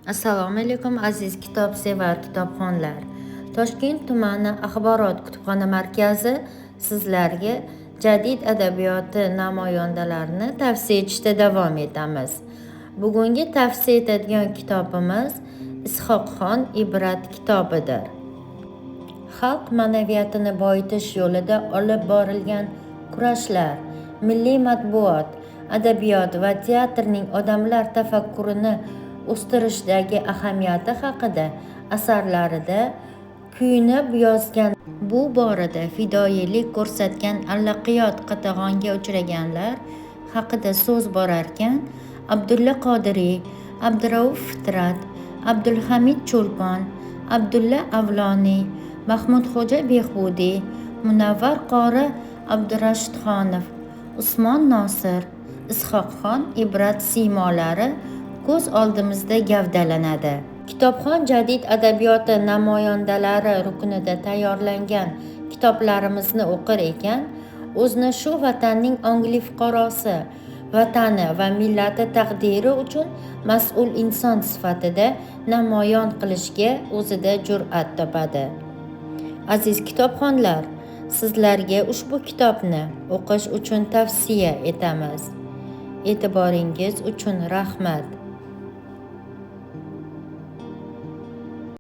Assalomu alaykum aziz kitobsevar kitobxonlar. Toshkent tumani axborot kutubxona markazi sizlarga jadid adabiyoti namoyandalarini tavsiya etishda davom etamiz. Bugungi tavsiya etadigan kitobimiz Is'hoqxon Ibrat kitobidir. Xalq ma'naviyatini boyitish yo'lida olib borilgan kurashlar, milliy matbuot, adabiyot va teatrning odamlar tafakkurini o'stirishdagi ahamiyati haqida asarlarida kuyunib yozgan. Bu borada fidoyilik ko'rsatgan allaqiyot qatag'onga uchraganlar haqida so'z borarkan, Abdulla Qodiriy, Abdurauf Fitrat, Abdulhamid Cho'lpon, Abdulla Avloniy, Mahmudxo'ja Behbudiy, Munavvar qori Abdurashidxonov, Usmon Nosir, Is'hoqxon Ibrat siymolari ko'z oldimizda gavdalanadi. Kitobxon jadid adabiyoti namoyandalari ruknida tayyorlangan kitoblarimizni o'qir ekan, o'zini shu vatanning ongli fuqarosi, vatani va millati taqdiri uchun mas'ul inson sifatida namoyon qilishga o'zida jur'at topadi. Aziz kitobxonlar, sizlarga ushbu kitobni o'qish uchun tavsiya etamiz. E'tiboringiz uchun rahmat.